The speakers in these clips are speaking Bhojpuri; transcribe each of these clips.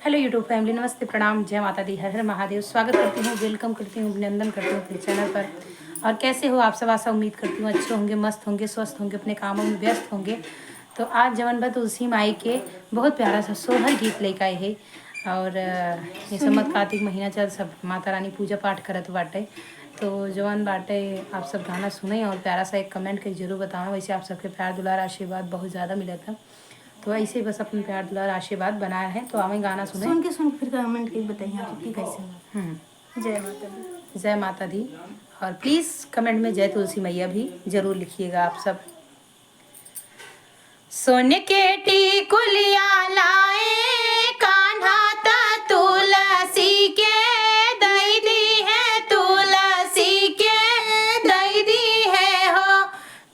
हेलो यूट्यूब फैमिली, नमस्ते, प्रणाम, जय माता दी, हर हर महादेव। स्वागत करती हूँ, वेलकम करती हूँ, अभिनंदन करती हूँ अपने चैनल पर। और कैसे हो आप सब? आशा उम्मीद करती हूँ अच्छे होंगे, मस्त होंगे, स्वस्थ होंगे, अपने कामों में व्यस्त होंगे। तो आज जवन बा तुलसी माई के बहुत प्यारा सा सोहर गीत लेकर आए है। और ये समत कार्तिक महीना चल, सब माता रानी पूजा पाठ करत बाटे। तो जवन बाटे आप सब गाना सुने और प्यारा सा एक कमेंट के जरूर बताओ। वैसे आप सबके प्यार दुलार आशीर्वाद बहुत ज़्यादा मिला था, तो ऐसे बस अपने प्यार दुलार आशीर्वाद बनाए हैं। तो हमें गाना सुन के फिर कमेंट करके बताइए आपकी कैसे हुआ। जय माता दी, जय माता दी। और प्लीज़ कमेंट में जय तुलसी मैया भी जरूर लिखिएगा आप सब। सोन के टिकुलिया लाए कान्हा ता तुलसी के दई दी है, तुलसी के दई दी है हो।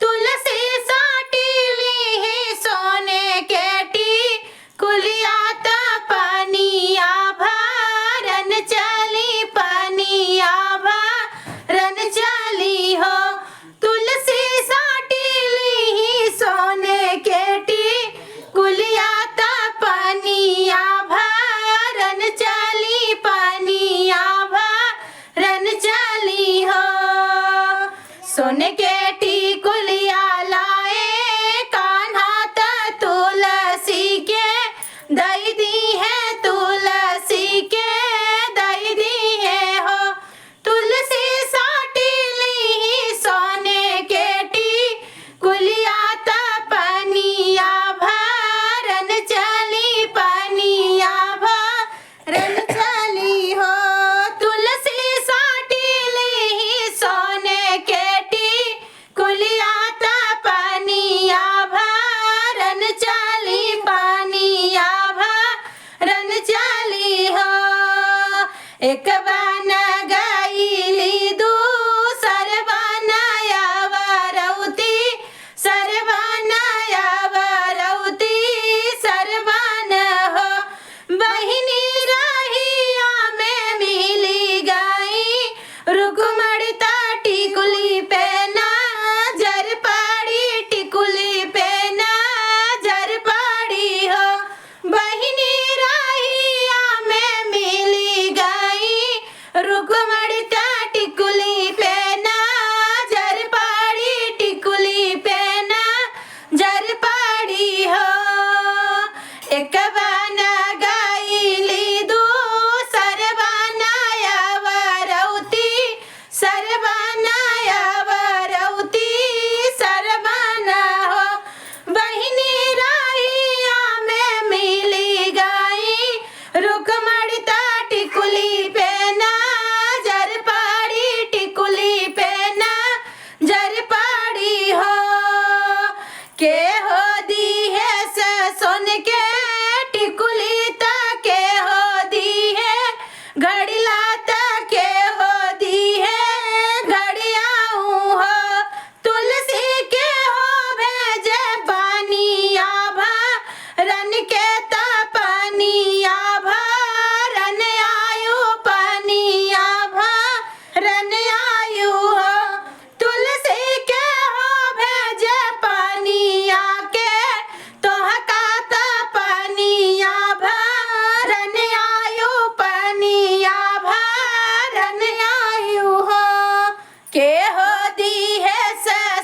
तुलसी साटी ली ही सोने के टिकुलिया ता पनिया भरन चली, पनिया भरन चली हो। तुलसी साटी ली ही सोने के टिकुलिया ता पनिया भरन चली, पनिया भरन चली हो। सोने के टिकुलिया लाए कान्हा ता तुलसी के दई दी है, तुलसी के दई दी है हो। तुलसी साटी ली ही सोने के टिकुलिया ता पनिया भरन चली, पनिया भरन चली हो। तुलसी साटी ली ही सोने के टिकुलिया ता पनिया भरन चली, पनिया भरन चली हो। एक बन गईली दूसर बनाया वरौती, सर बनाया वरौती, सर बन हो। बहिनी रहिया में मिली गई, रुकमणी ता टिकुली पे नजर पड़ी, टिकुली पे नजर पड़ी हो। बहिनी रहिया में मिली गई, रुकमणी ता टिकुली पे नजर पड़ी, टिकुली पे नजर पड़ी हो। एक बन गईली दूसर बनाया वरौती, सर बनाया वरौती, सर बना हो। बहिनी रहिया में मिली गई, रुकमणी ता टिकुली पे नजर पड़ी, टिकुली पे नजर पड़ी हो। के हो दी है सोन के टिकुली ता, के हो दी है घड़िला ता, के हो दी है घड़ियाऊ हो। तुलसी के हो भेजे पानिया भरन के ता, पनिया भरन आयु, पनिया भरन आयु हो। तुलसी के हो भेजे पनिया के, तोहका ता पनिया भरन आयु, पनिया भरन आयु हो। के हो दी है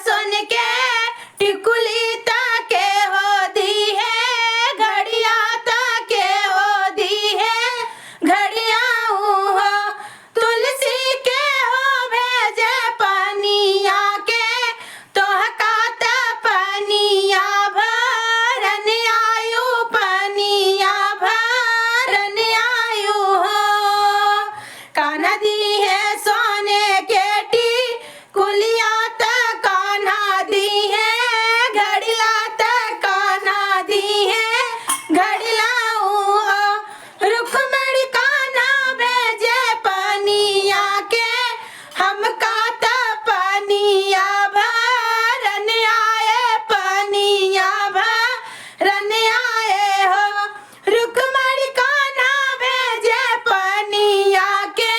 सोन के टिकुली ता, के हो दी है घड़िया ता, के हो दी है घड़ियाऊ हो। तुलसी के हो भेजे पनिया के, तोहका ता पनिया भरन आयु, पनिया भरन आयु हो। कान्हा दी है सोने के टिकुलिया ता, कान्हा दी है घड़िला ता, कान्हा दी है घड़िलाऊ हो। रुक्मणी कान्हा भेजे पनिया के, हमका ता पनिया भरन आए, पनिया भरन आए हो। रुक्मणी कान्हा भेजे पनिया के,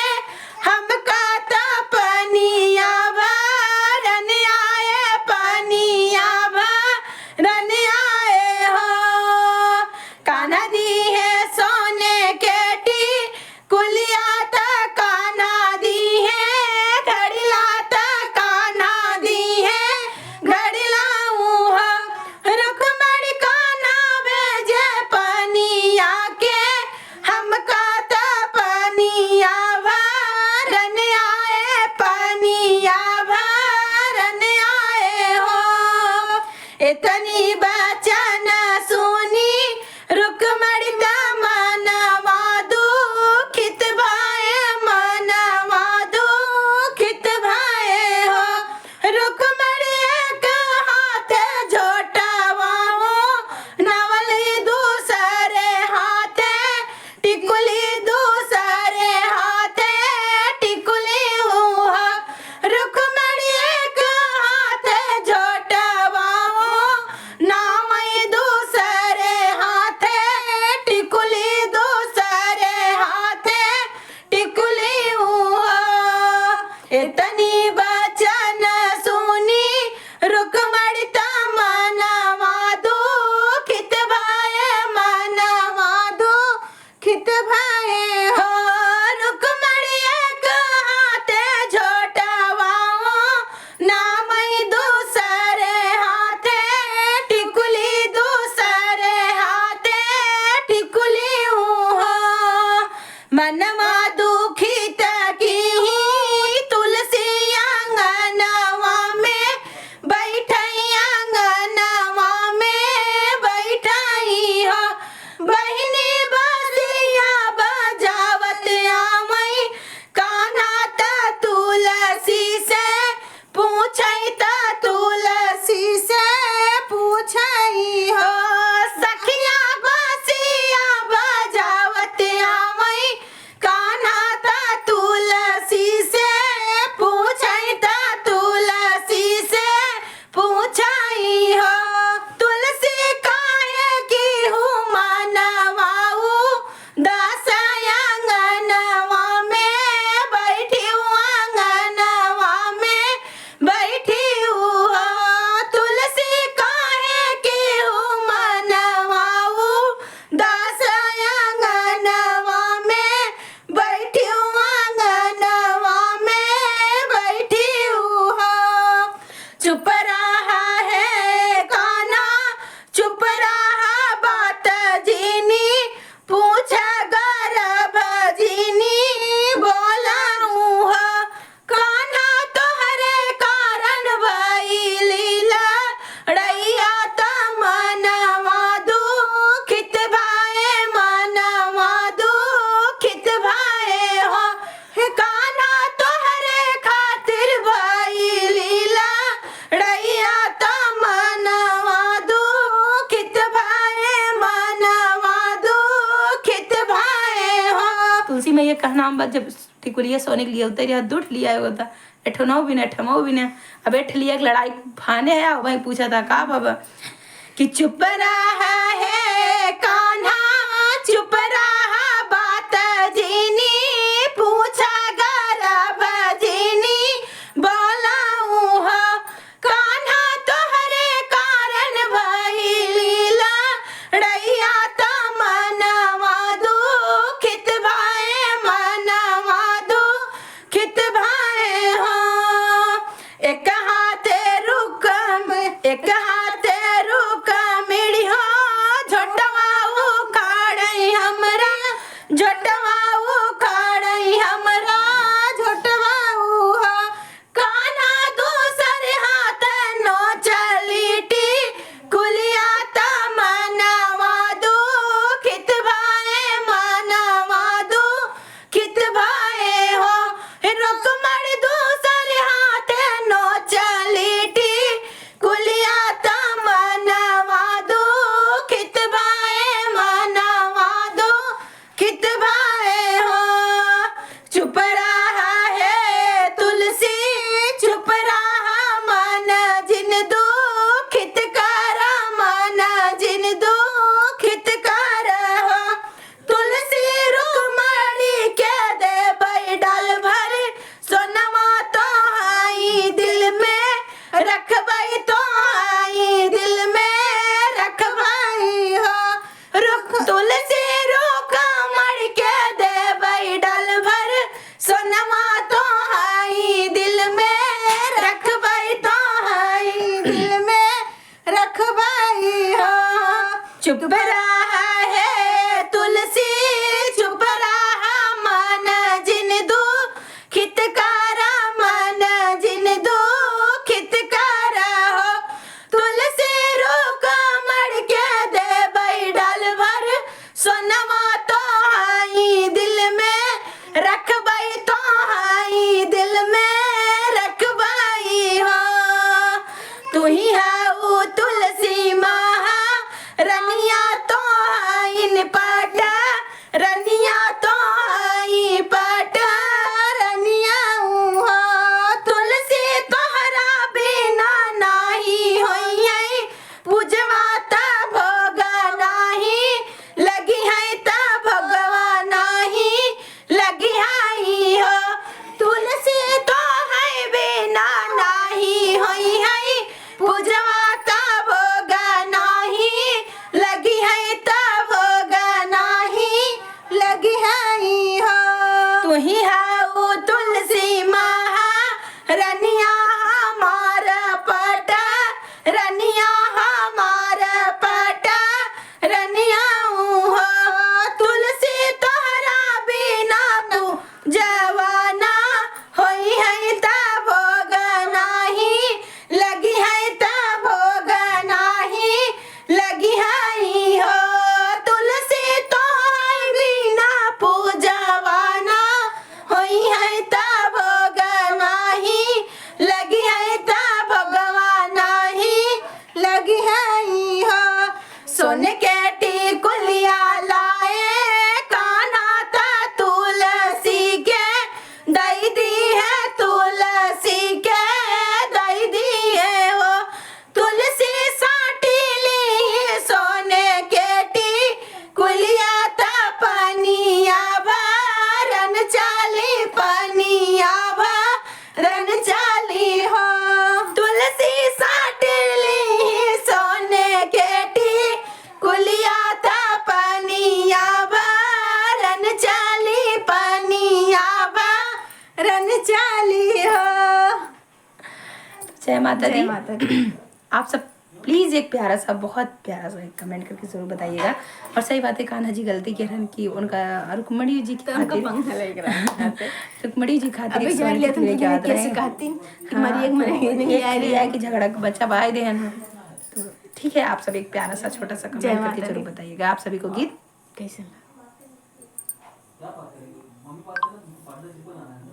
हमका ता पनिया भरन आए, पनिया भरन आए हो। कान्हा दी है सोने के मनवा दुखित की तुलसी आंगनवा में बैठई आंगनवा में बैठई हो बहिनी बसिया बजावत आमई कान्हा त तुलसी से पूछई त तुलसी से पूछई हो सखिया बसिया बजावत आमई कान्हा त तुलसी से पूछई त तुलसी से पूछई हो तुलसी काहे की हूँ मनवाऊ दास आंगनवा में बैठी हूँ आंगनवा में बैठी हूँ तुलसी काहे की हूँ मनवाऊ दास आंगनवा में बैठी हूँ आंगनवा में बैठी हूँ चुप रहा है कान्हा चुप रहा बात जीनी पूछ गर्भ जीनी बोला हूँ कान्हा तोहरे कारण भई लीला रैया त मनवा दुखित भाए मनवा दुखित भाए हो हे कान्हा तोहरे खातिर भई लीला रैया त मनवा दुखित भाए मनवा दुखित भाए हो तुलसी में ये कहना जब टिकुलिया सोने के लिए उतर या दुठ लिया होता एठो भी न ठमो भी न अब एठ लिया लड़ाई भाने आया वही पूछा था का बाबा कि चुप रहा है कान्हा चुप रहा बात जीनी पूछा गर्भ जीनी बोला हूँ कान्हा तोहरे कारण भई लीला रैया त मनवा दुखित भाए मनवा दुखित भाए हो एक हाथे रुकम एक हाथे रुक मिड़ी हो झोटवा उखाड़ई हमरा झोटवा उखाड़ई हमरा झोटवा कान्हा दूसर हाथ नो चलीटी कुलिया त मनवा दुखित भाए मनवा दुखित भाए हो रुकमण दूसर हाथ नो चलीटी कुलिया त मनवा दुखित भाए मनवा दुखित भाए हो चुप रहा है तुलसी चुप रहा मन जिन दुखित कर मन जिन दुखित कर हो तुलसी रुकमणी के दे बैडल भर सोनमा तो आई दिल में रखबई तो आई दिल में रखबई हो रुक तुलसी रुकमण के दे बैडल भर सोनमा तो आई दिल में रखबई तो आई दिल में रखबई हो चुप रहा है तुलसी चुप रहा मन जिन दुखित कर मन जिन दुखित कर हो तुलसी रुकमण के दे बैडल भर सोनमा तो आई दिल में रखबई तो आई दिल में रखबई हो तू ही है वो तुलसी महा रनिया तो आइन पाट रनिया तो आई पाट रनिया हो तुलसी तोहरा बिना नाही होई है पूजवा त भोग नाही लगी है त भगवा नाही लगी है हो तुलसी तो है बिना नाही होई है पूजवा त भोग नाही लगी है त भोग नाही लगी ऐसन चाली हो। जय माता जय दी। माता दी। आप सब प्लीज़ एक प्यारा सा, बहुत प्यारा सा एक कमेंट करके ज़रूर बताइएगा। और सही बात है, कान्हा जी गलती कह रहे कि उनका रुक्मणी जी की तो हमको खातिर पंखा लग रहा है। रुक्मणी जी खातिर अभी एक जान स्वर्ण लिया के तुम दिए दोनों याद कैसे रहे। कहती कि हाँ, हमारी एक तो महीने नहीं एक आ रही क्रिया है। की झगड़ा बच्चा बाय दे हैं। तो ठीक है, आप सब एक प्यारा सा छोटा सा जय कमेंट करके माता जरूर दी। बताइएगा। आप सभी को गीत कैसे